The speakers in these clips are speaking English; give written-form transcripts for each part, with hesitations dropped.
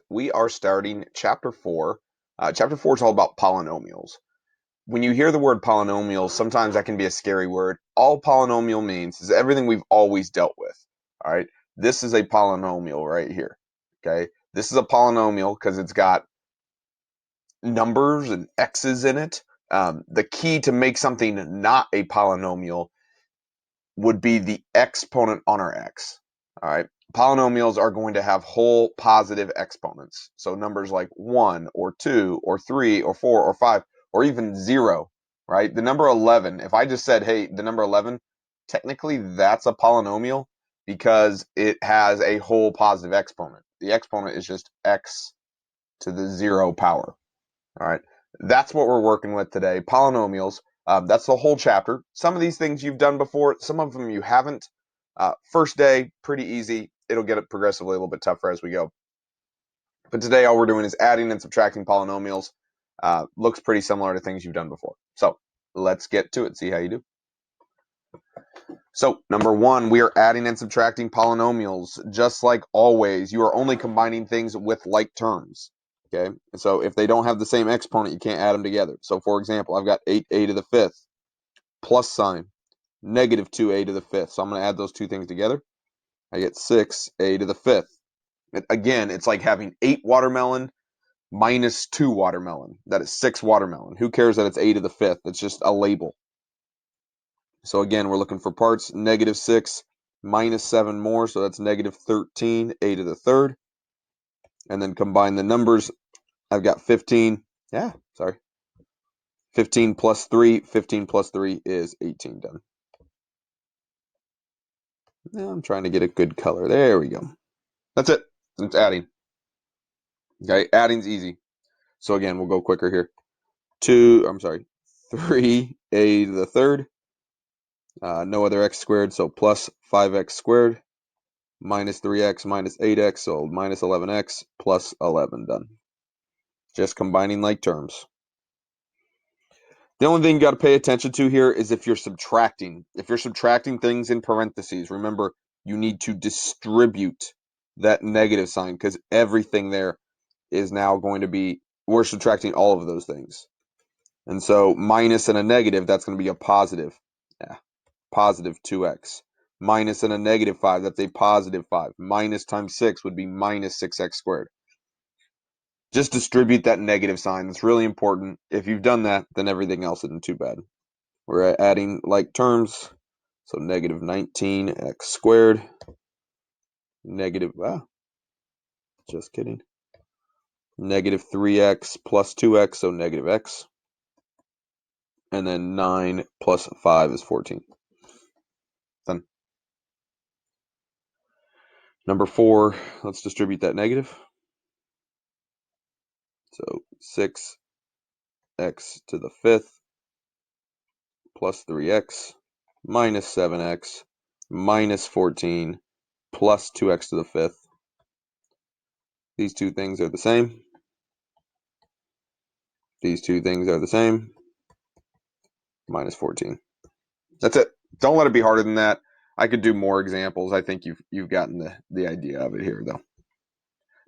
We are starting chapter 4. Chapter 4 is all about polynomials. When you hear the word polynomials, sometimes that can be a scary word. All polynomial means is everything we've always dealt with. All right. This is a polynomial right here. Okay. This is a polynomial because it's got numbers and x's in it. The key to make something not a polynomial would be the exponent on our x. All right. Polynomials are going to have whole positive exponents. So numbers like 1 or 2 or 3 or 4 or 5 or even 0, right? The number 11, if I just said, hey, the number 11, technically that's a polynomial because it has a whole positive exponent. The exponent is just x to the 0 power. All right. That's what we're working with today. Polynomials. That's the whole chapter. Some of these things you've done before, some of them you haven't. First day, pretty easy. It'll get progressively a little bit tougher as we go. But today, all we're doing is adding and subtracting polynomials. Looks pretty similar to things you've done before. So let's get to it, see how you do. So number 1, we are adding and subtracting polynomials. Just like always, you are only combining things with like terms. Okay, so if they don't have the same exponent, you can't add them together. So for example, I've got 8a to the 5th plus sign negative 2a to the 5th. So I'm going to add those two things together. I get 6a to the 5th. Again, it's like having 8 watermelon minus 2 watermelon. That is 6 watermelon. Who cares that it's a to the 5th? It's just a label. So again, we're looking for parts. Negative 6 minus 7 more, so that's negative 13, a to the 3rd. And then combine the numbers. I've got 15. 15 plus 3. 15 plus 3 is 18 done. Now I'm trying to get a good color. There we go. That's it. It's adding. Okay, adding's easy. So again, we'll go quicker here. 3a to the 3rd. No other x squared, so plus 5x squared minus 3x minus 8x, so minus 11x plus 11 done. Just combining like terms. The only thing you got to pay attention to here is if you're subtracting. If you're subtracting things in parentheses, remember you need to distribute that negative sign because everything there is now going to be, we're subtracting all of those things. And so minus and a negative, that's going to be a positive. Yeah, positive 2x. Minus and a negative 5, that's a positive 5. Minus times 6 would be minus 6x squared. Just distribute that negative sign. That's really important. If you've done that, then everything else isn't too bad. We're adding like terms. So negative 19x squared. Negative, just kidding. Negative 3x plus 2x, so negative x. And then 9 plus 5 is 14. Done. Number 4, let's distribute that negative. So 6x to the 5th plus 3x minus 7x minus 14 plus 2x to the 5th. These two things are the same. These two things are the same. Minus 14. That's it. Don't let it be harder than that. I could do more examples. I think you've gotten the idea of it here, though.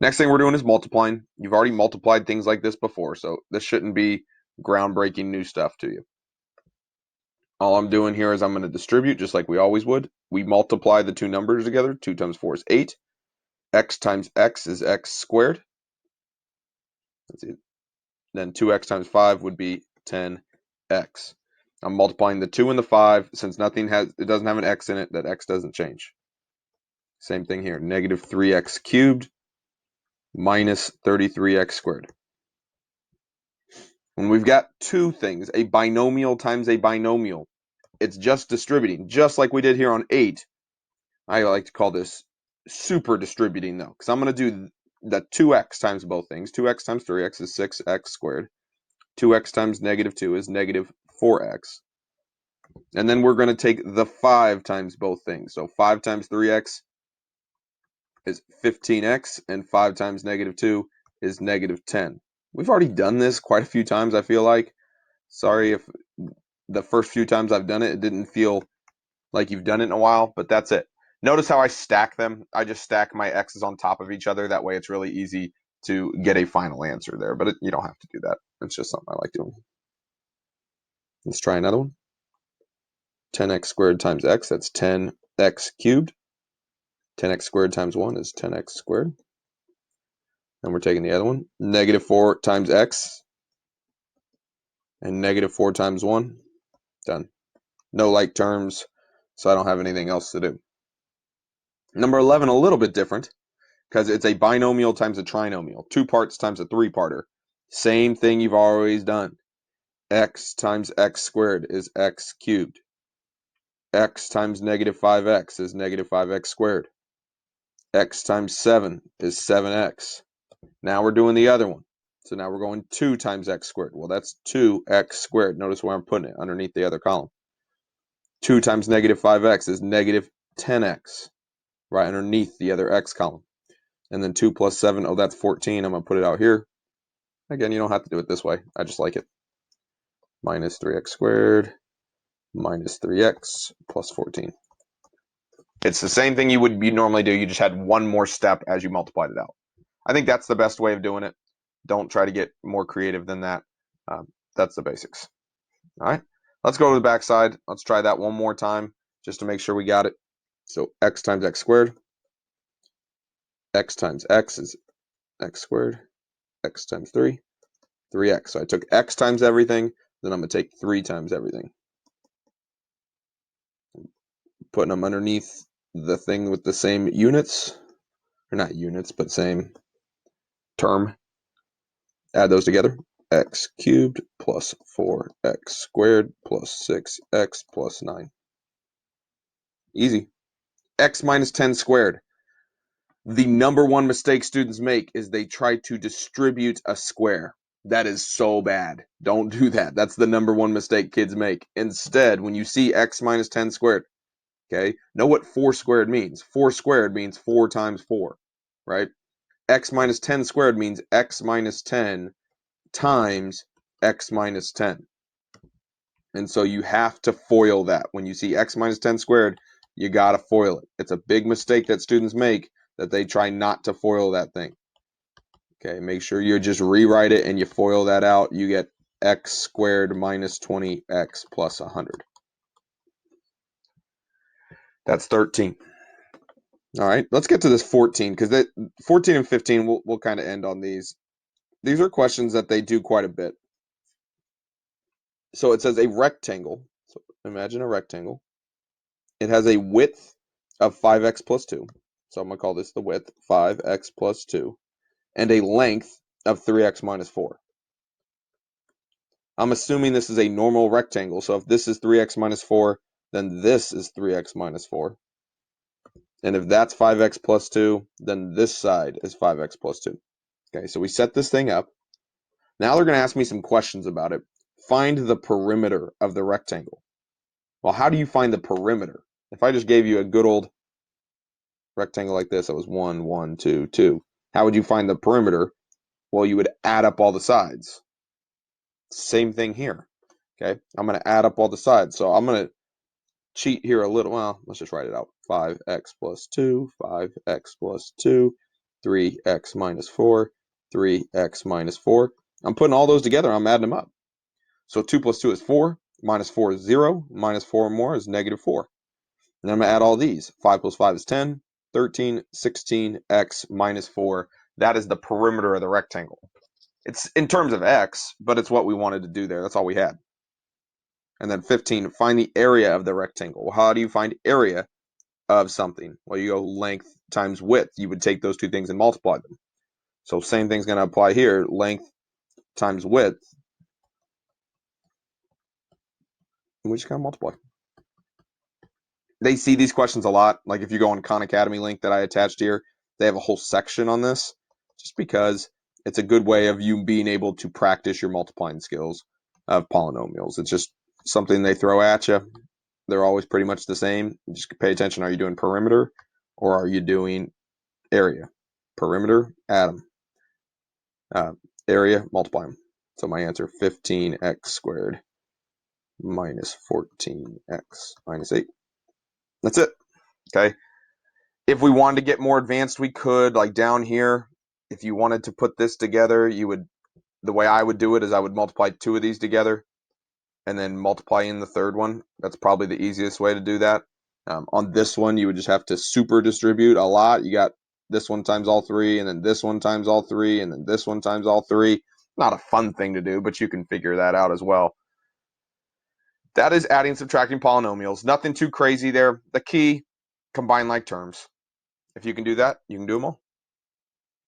Next thing we're doing is multiplying. You've already multiplied things like this before, so this shouldn't be groundbreaking new stuff to you. All I'm doing here is I'm going to distribute just like we always would. We multiply the two numbers together. 2 times 4 is 8. X times x is x squared. That's it. Then 2x times 5 would be 10x. I'm multiplying the 2 and the 5. Since it doesn't have an x in it, that x doesn't change. Same thing here. Negative 3x cubed minus 33x squared. When we've got two things, a binomial times a binomial, it's just distributing, just like we did here on 8. I like to call this super distributing, though, because I'm going to do the 2x times both things. 2x times 3x is 6x squared. 2x times negative 2 is negative 4x. And then we're going to take the 5 times both things. So 5 times 3x is 15x, and 5 times negative 2 is negative 10. We've already done this quite a few times, I feel like. Sorry if the first few times I've done it, it didn't feel like you've done it in a while, but that's it. Notice how I stack them. I just stack my x's on top of each other. That way it's really easy to get a final answer there, but you don't have to do that. It's just something I like doing. Let's try another one. 10x squared times x, that's 10x cubed. 10x squared times 1 is 10x squared. And we're taking the other one. Negative 4 times x. And negative 4 times 1. Done. No like terms, so I don't have anything else to do. Number 11, a little bit different, because it's a binomial times a trinomial. 2 parts times a 3-parter. Same thing you've always done. X times x squared is x cubed. X times negative 5x is negative 5x squared. X times 7 is 7x. Now we're doing the other one. So now we're going 2 times x squared. Well, that's 2x squared. Notice where I'm putting it, underneath the other column. 2 times negative 5x is negative 10x, right underneath the other x column. And then 2 plus 7, oh, that's 14. I'm going to put it out here. Again, you don't have to do it this way. I just like it. Minus 3x squared minus 3x plus 14. It's the same thing you would normally do. You just had one more step as you multiplied it out. I think that's the best way of doing it. Don't try to get more creative than that. That's the basics. All right, let's go to the back side. Let's try that one more time just to make sure we got it. So x times x squared. X times x is x squared. X times 3, 3x. So I took x times everything, then I'm going to take 3 times everything. Putting them underneath the thing with the same units. Or not units, but same term. Add those together. X cubed plus 4x squared plus 6x plus 9. Easy. X minus 10 squared. The number one mistake students make is they try to distribute a square. That is so bad. Don't do that. That's the number one mistake kids make. Instead, when you see x minus 10 squared, okay, know what 4 squared means. 4 squared means 4 times 4, right? X minus 10 squared means x minus 10 times x minus 10. And so you have to FOIL that. When you see x minus 10 squared, you got to FOIL it. It's a big mistake that students make, that they try not to FOIL that thing. Okay, make sure you just rewrite it and you FOIL that out. You get x squared minus 20x plus 100. That's 13. All right, let's get to this 14, because 14 and 15, we'll kind of end on these. These are questions that they do quite a bit. So it says a rectangle. So imagine a rectangle. It has a width of 5x plus 2. So I'm going to call this the width, 5x plus 2. And a length of 3x minus 4. I'm assuming this is a normal rectangle. So if this is 3x minus 4, then this is 3x minus 4. And if that's 5x plus 2, then this side is 5x plus 2. Okay, so we set this thing up. Now they're going to ask me some questions about it. Find the perimeter of the rectangle. Well, how do you find the perimeter? If I just gave you a good old rectangle like this, that was 1, 1, 2, 2. How would you find the perimeter? Well, you would add up all the sides. Same thing here. Okay, I'm going to add up all the sides. So I'm going to cheat here a little. Well, let's just write it out. 5x plus 2, 5x plus 2, 3x minus 4, 3x minus 4. I'm putting all those together. I'm adding them up. So 2 plus 2 is 4. Minus 4 is 0. Minus 4 more is negative 4. And I'm going to add all these. 5 plus 5 is 10. 13, 16, x minus 4. That is the perimeter of the rectangle. It's in terms of x, but it's what we wanted to do there. That's all we had. And then 15, find the area of the rectangle. Well, how do you find area of something? Well, you go length times width. You would take those two things and multiply them. So same thing's going to apply here. Length times width. And we just kind of multiply. They see these questions a lot. Like if you go on Khan Academy link that I attached here, they have a whole section on this, just because it's a good way of you being able to practice your multiplying skills of polynomials. It's just something they throw at you. They're always pretty much the same. Just pay attention. Are you doing perimeter or are you doing area? Perimeter, add them. Area, multiply them. So my answer, 15x squared minus 14x minus 8. That's it. Okay. If we wanted to get more advanced, we could, like down here, if you wanted to put this together, the way I would do it is I would multiply two of these together and then multiply in the third one. That's probably the easiest way to do that. On this one, you would just have to super distribute a lot. You got this one times all three, and then this one times all three, and then this one times all three. Not a fun thing to do, but you can figure that out as well. That is adding and subtracting polynomials. Nothing too crazy there. The key, combine like terms. If you can do that, you can do them all.